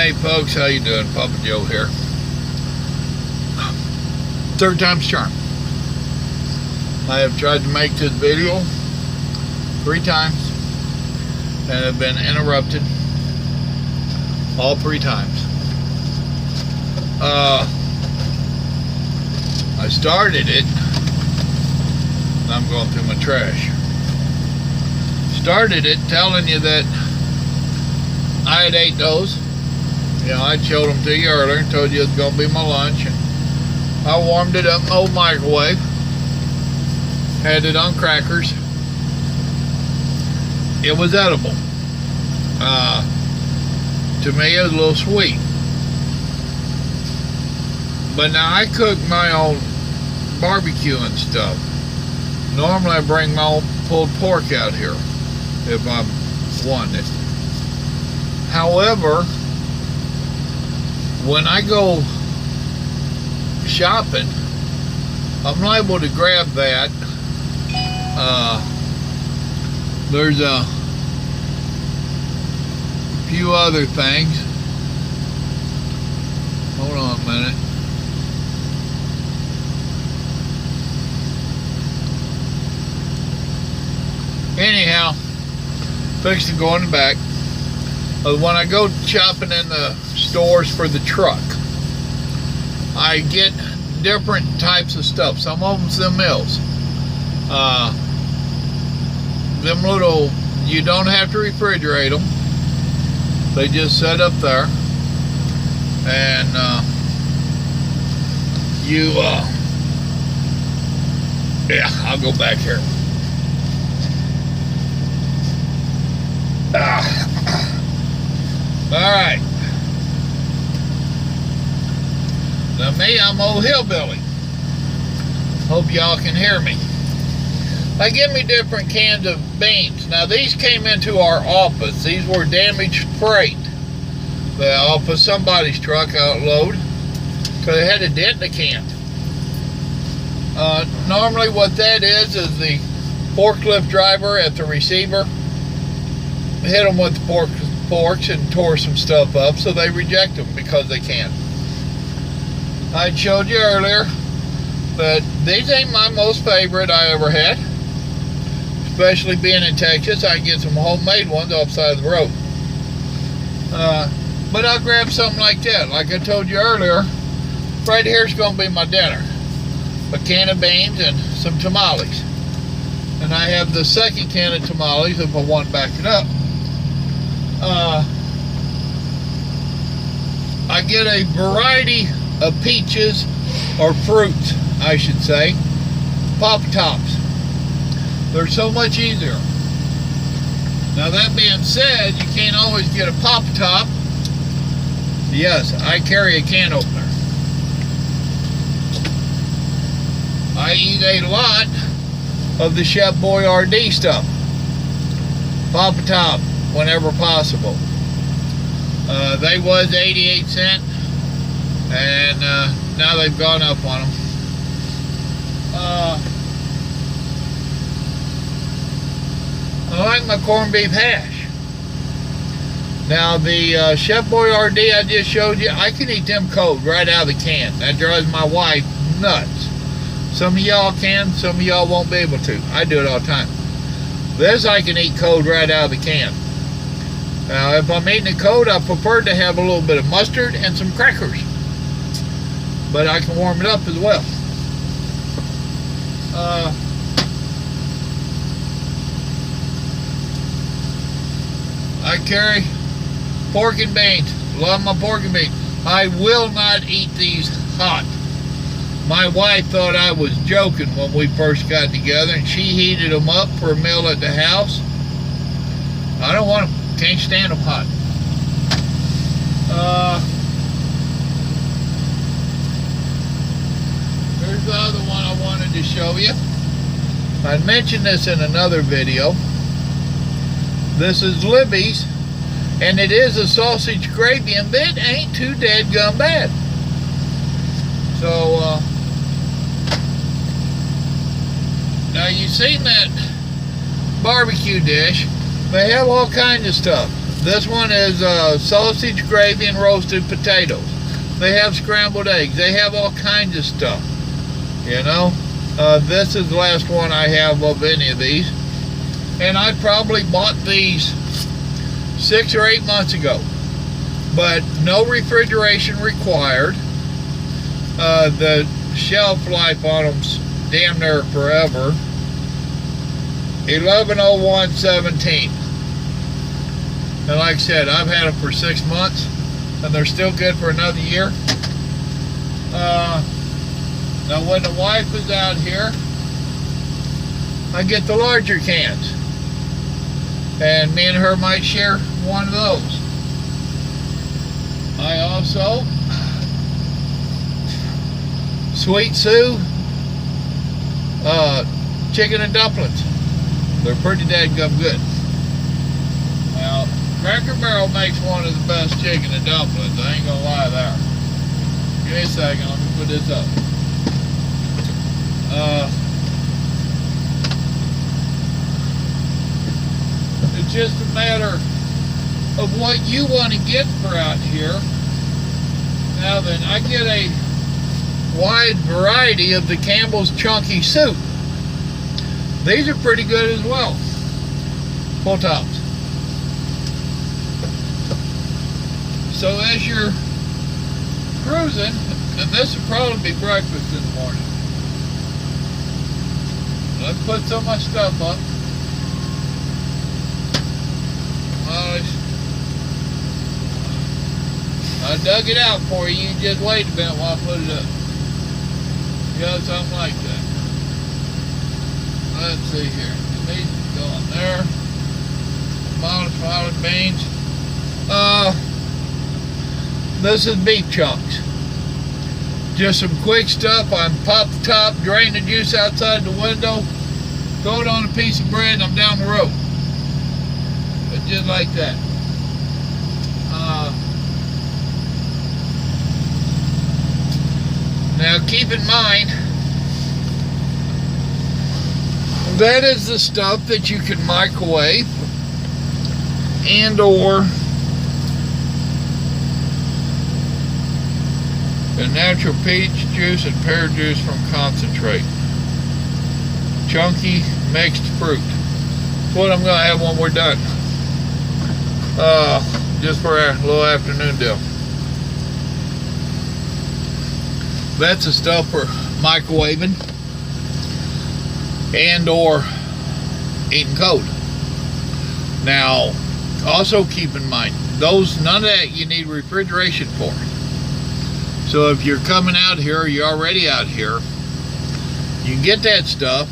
Hey folks, how you doing? Papa Joe here. Third time's charm. I have tried to make this video 3 times and have been interrupted all 3 times. I started it. I'm going through my trash. Started it telling you that I had ate those. You know, I showed them to you earlier and told you it was going to be my lunch. And I warmed it up in the old microwave. Had it on crackers. It was edible. To me, it was a little sweet. But now I cook my own barbecue and stuff. Normally I bring my own pulled pork out here if I'm wanting it. However, when I go shopping, I'm liable to grab that. There's a few other things. Hold on a minute. Anyhow, fixed to go in the back. When I go shopping in the stores for the truck, I get different types of stuff. Some of them's the mills. Them little, you don't have to refrigerate them. They just set up there. And yeah, I'll go back here. Alright. Now me, I'm old Hillbilly. Hope y'all can hear me. They give me different cans of beans. Now these came into our office. These were damaged freight. Off of somebody's truck outload. Because they had a dent in the can. Normally what that is the forklift driver at the receiver hit them with the forks and tore some stuff up, so they reject them because they can. I showed you earlier that these ain't my most favorite I ever had. Especially being in Texas, I can get some homemade ones off the side of the road. But I'll grab something like that. Like I told you earlier, right here's going to be my dinner. A can of beans and some tamales. And I have the second can of tamales if I want to back it up. I get a variety of peaches, or fruits, I should say. Pop Tops. They're so much easier. Now that being said, you can't always get a Pop Top. Yes, I carry a can opener. I eat a lot of the Chef Boyardee stuff. Pop Top, whenever possible. They was 88 cents, and now they've gone up on them. I like my corned beef hash. Now the Chef Boyardee I just showed you, I can eat them cold right out of the can. That drives my wife nuts. Some of y'all can, some of y'all won't be able to. I do it all the time. This I can eat cold right out of the can. Now if I'm eating it cold, I prefer to have a little bit of mustard and some crackers. But I can warm it up as well. I carry pork and beans. Love my pork and beans. I will not eat these hot. My wife thought I was joking when we first got together, and she heated them up for a meal at the house. I don't want them. Can't stand them hot. Here's the other one I wanted to show you. I mentioned this in another video. This is Libby's, and it is a sausage gravy, and it ain't too dadgum bad. So, now you've seen that barbecue dish. They have all kinds of stuff. This one is sausage, gravy, and roasted potatoes. They have scrambled eggs. They have all kinds of stuff. You know, this is the last one I have of any of these. And I probably bought these 6 or 8 months ago. But no refrigeration required. The shelf life on them's damn near forever. 11/01/17. And like I said, I've had them for 6 months, and they're still good for another year. Now when the wife is out here, I get the larger cans. And me and her might share one of those. I also, Sweet Sue, chicken and dumplings. They're pretty dadgum good. Now, Cracker Barrel makes one of the best chicken and dumplings. I ain't gonna lie there. Give me a second, let me put this up. It's just a matter of what you want to get for out here. Now then, I get a wide variety of the Campbell's Chunky Soup. These are pretty good as well. Full tops. So as you're cruising, and this will probably be breakfast in the morning. Let's put some of my stuff up. I dug it out for you. You just wait a minute while I put it up. Yeah, something like that. Let's see here. These go in there. Modified beans. This is beef chunks. Just some quick stuff. I pop the top, drain the juice outside the window, throw it on a piece of bread, and I'm down the road. But just like that. Now keep in mind, that is the stuff that you can microwave and or the natural peach juice and pear juice from concentrate. Chunky mixed fruit. That's what I'm going to have when we're done. Just for a little afternoon deal. That's the stuff for microwaving and or eating cold. Now, also keep in mind, none of that you need refrigeration for. So if you're coming out here, or you're already out here, you can get that stuff.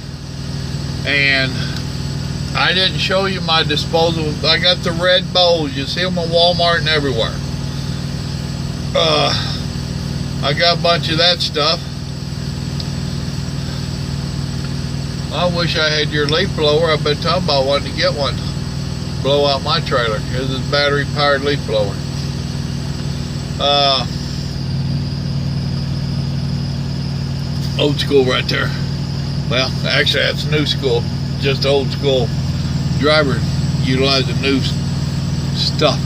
And I didn't show you my disposal. I got the red bowls. You see them in Walmart and everywhere. I got a bunch of that stuff. I wish I had your leaf blower. I've been talking about wanting to get one. Blow out my trailer. This is a battery powered leaf blower. Old school right there. Well, actually that's new school. Just old school driver utilizing new stuff.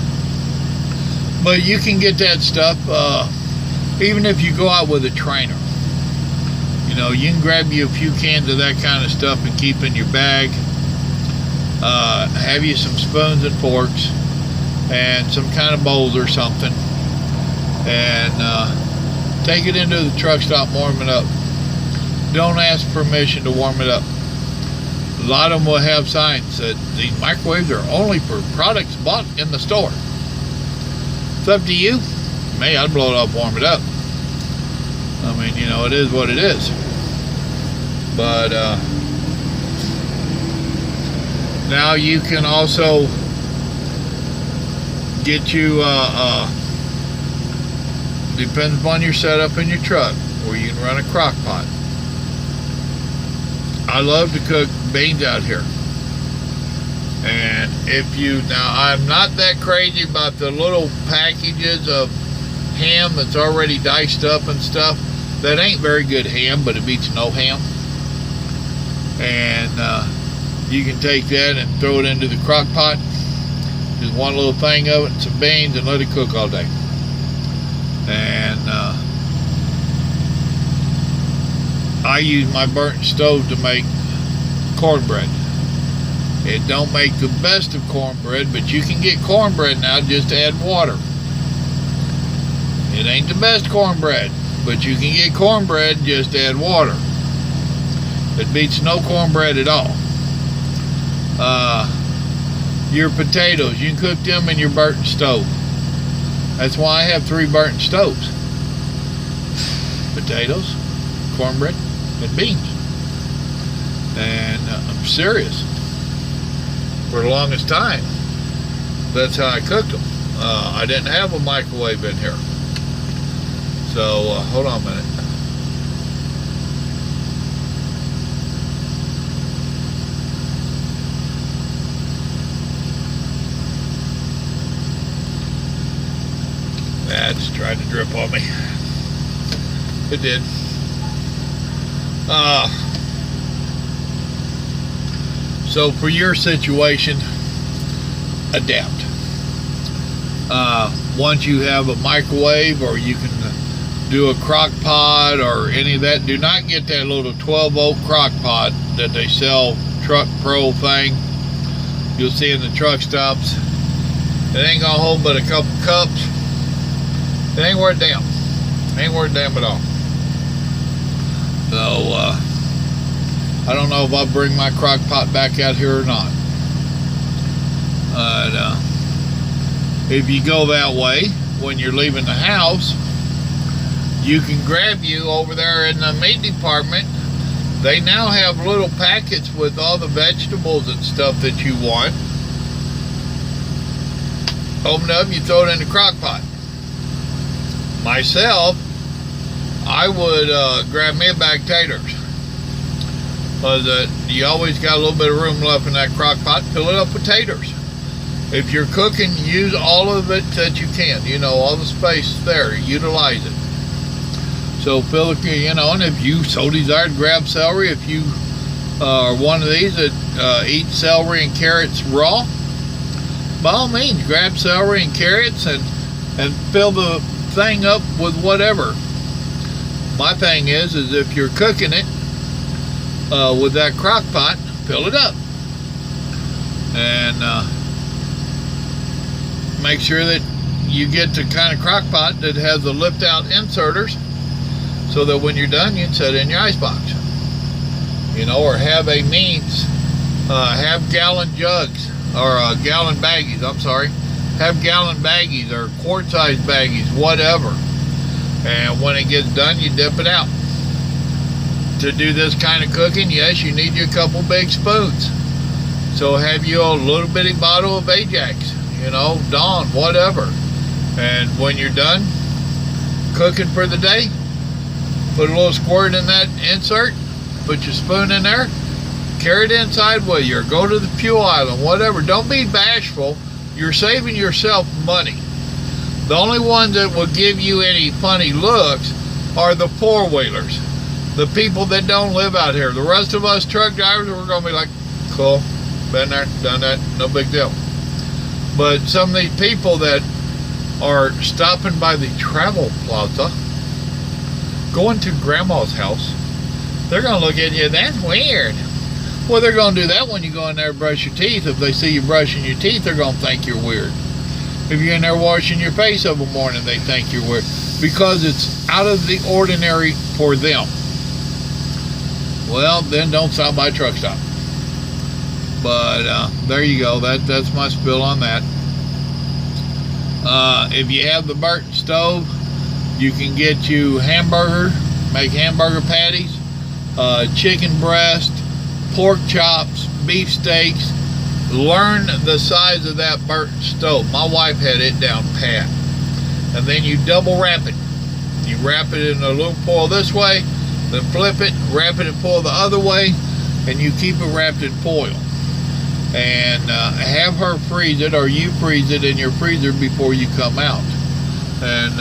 But you can get that stuff even if you go out with a trainer. You know, you can grab you a few cans of that kind of stuff and keep in your bag. Have you some spoons and forks and some kind of bowls or something, and take it into the truck stop, warm it up. Don't ask permission to warm it up. A lot of them will have signs that these microwaves are only for products bought in the store. It's up to you. Me, I'd blow it up, warm it up. I mean, you know, it is what it is. But now you can also get you, depends upon your setup in your truck, where you can run a crock pot. I love to cook beans out here. And now I'm not that crazy about the little packages of ham that's already diced up and stuff. That ain't very good ham, but it beats no ham. And you can take that and throw it into the crock pot Just one little thing of it, and some beans, and let it cook all day. And I use my burnt stove to make cornbread. It don't make the best of cornbread, but you can get cornbread now, just add water. It ain't the best cornbread, but you can get cornbread, just add water. It beats no cornbread at all. Your potatoes, you can cook them in your burnt stove. That's why I have 3 burnt stoves. Potatoes, cornbread, and beans. And I'm serious. For the longest time, that's how I cooked them. I didn't have a microwave in here. So, hold on a minute. That's tried to drip on me. It did. So for your situation, adapt. Once you have a microwave, or you can do a crock pot or any of that, do not get that little 12-volt crock pot that they sell, Truck Pro thing. You'll see in the truck stops. It ain't gonna hold but a couple cups. It ain't worth a damn. It ain't worth a damn at all. So, I don't know if I'll bring my crock pot back out here or not. But, if you go that way, when you're leaving the house, you can grab you over there in the meat department. They now have little packets with all the vegetables and stuff that you want. Open it up, you throw it in the crock pot. Myself, I would grab me a bag of taters. Because you always got a little bit of room left in that crock pot. Fill it up with taters. If you're cooking, use all of it that you can. You know, all the space there. Utilize it. So fill it, you know, and if you so desire to grab celery, if you are one of these that eat celery and carrots raw, by all means, grab celery and carrots and fill the thing up with whatever. My thing is if you're cooking it with that crock pot, fill it up. And make sure that you get the kind of crock pot that has the lift out inserters, so that when you're done, you can set it in your icebox. You know, or have a means, have gallon jugs, or gallon baggies, I'm sorry. Have gallon baggies or quart-sized baggies, whatever. And when it gets done, you dip it out. To do this kind of cooking, yes, you need your couple big spoons. So have you a little bitty bottle of Ajax, you know, Dawn, whatever. And when you're done cooking for the day, put a little squirt in that insert, put your spoon in there, carry it inside with you, or go to the fuel island, whatever. Don't be bashful. You're saving yourself money. The only ones that will give you any funny looks are the four-wheelers, the people that don't live out here. The rest of us truck drivers, we're going to be like, cool, been there, done that, no big deal. But some of these people that are stopping by the travel plaza, going to grandma's house, they're going to look at you, that's weird. Well, they're going to do that when you go in there and brush your teeth. If they see you brushing your teeth, they're going to think you're weird. If you're in there washing your face every morning, they think you're weird. Because it's out of the ordinary for them. Well, then don't stop by a truck stop. But there you go. That's my spill on that. If you have the burnt stove, you can get you hamburger, make hamburger patties, chicken breast, pork chops, beef steaks. Learn the size of that burnt stove. My wife had it down pat. And then you double wrap it. You wrap it in aluminum foil this way, then flip it, wrap it in foil the other way, and you keep it wrapped in foil. And have her freeze it, or you freeze it in your freezer before you come out. And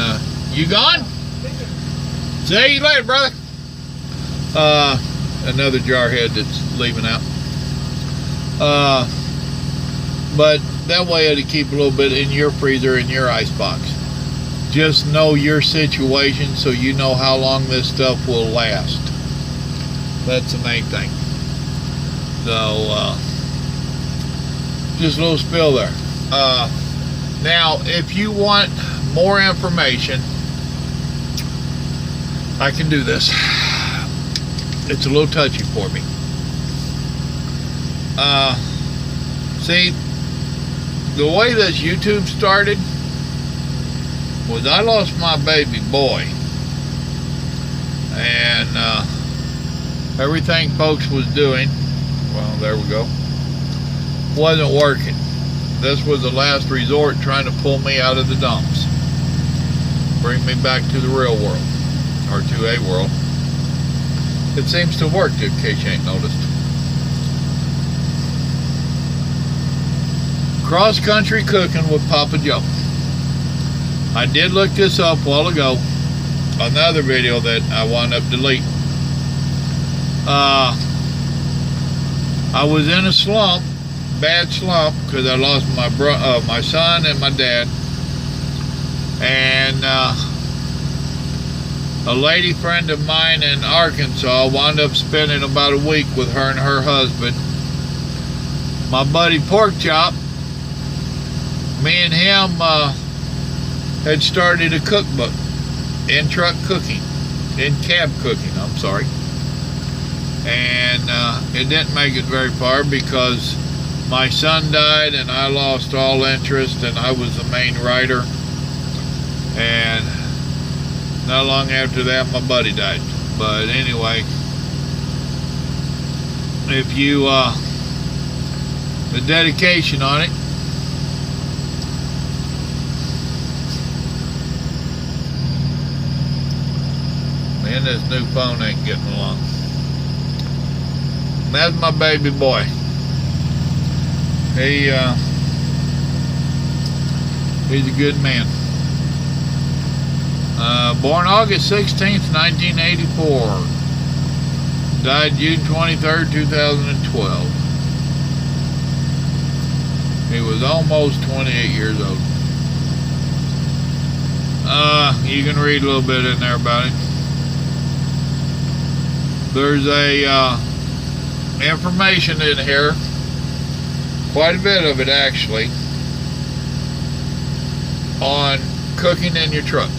you gone? See you later, brother. Another jarhead that's leaving out. But that way it'll keep a little bit in your freezer, in your icebox. Just know your situation so you know how long this stuff will last. That's the main thing. So, just a little spill there. Now, if you want more information, I can do this. It's a little touchy for me. See, the way this YouTube started was I lost my baby boy, and everything folks was doing, well, there we go, wasn't working. This was the last resort, trying to pull me out of the dumps, bring me back to the real world, or to a world. It seems to work, in case you ain't noticed. Cross-country cooking with Papa Joe. I did look this up a while ago, another video that I wound up deleting. I was in a slump, bad slump, because I lost my son and my dad, and a lady friend of mine in Arkansas wound up spending about a week with her and her husband. My buddy Porkchop, me and him had started a cookbook, in truck cooking, in cab cooking, I'm sorry. And it didn't make it very far because my son died and I lost all interest, and I was the main writer. And not long after that, my buddy died. But anyway, if you, the dedication on it, man, this new phone ain't getting along. That's my baby boy. He's a good man. Born August 16th, 1984. Died June 23rd, 2012. He was almost 28 years old. You can read a little bit in there about him. There's a information in here, quite a bit of it actually, on cooking in your truck.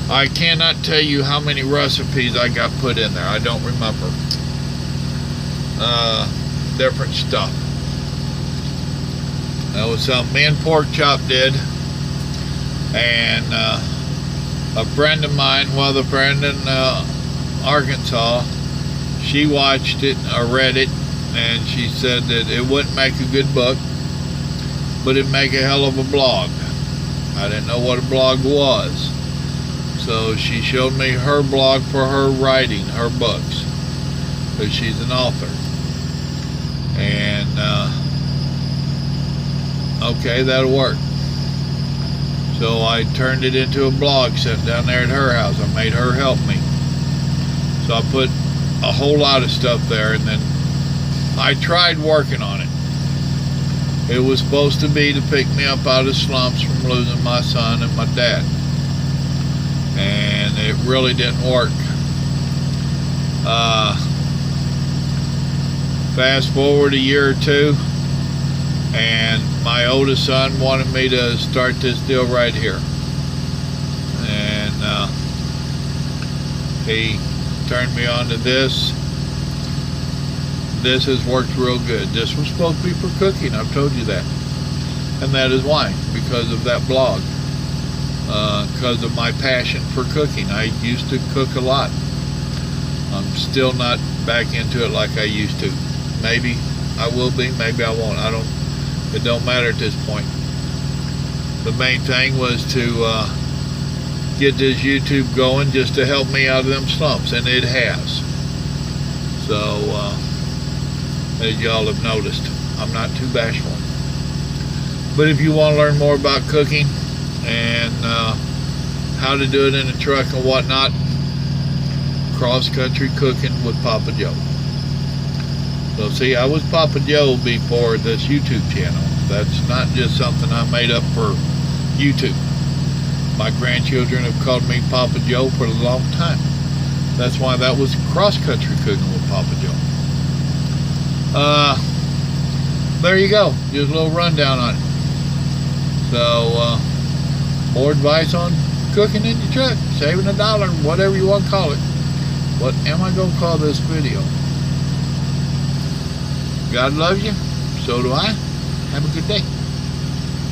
I cannot tell you how many recipes I got put in there. I don't remember. Different stuff. That was something me and Porkchop did, and a friend of mine, well, the friend in Arkansas, she watched it or read it, and she said that it wouldn't make a good book, but it'd make a hell of a blog. I didn't know what a blog was, so she showed me her blog for her writing her books, because she's an author. And okay, that'll work. So I turned it into a blog, sent down there at her house. I made her help me. So I put a whole lot of stuff there, and then I tried working on it. It was supposed to be to pick me up out of slumps from losing my son and my dad. And it really didn't work. Fast forward a year or two, and my oldest son wanted me to start this deal right here. And he turned me on to this. This has worked real good. This was supposed to be for cooking, I've told you that. And that is why, because of that blog. Because of my passion for cooking. I used to cook a lot. I'm still not back into it like I used to. Maybe I will be, maybe I won't. It don't matter at this point. The main thing was to get this YouTube going just to help me out of them slumps, and it has. So, as y'all have noticed, I'm not too bashful. But if you want to learn more about cooking and how to do it in a truck and whatnot, cross-country cooking with Papa Joe. So see, I was Papa Joe before this YouTube channel. That's not just something I made up for YouTube. My grandchildren have called me Papa Joe for a long time. That's why that was cross-country cooking with Papa Joe. There you go. Just a little rundown on it. So, more advice on cooking in your truck, saving $1, whatever you want to call it. What am I going to call this video? God loves you. So do I. Have a good day.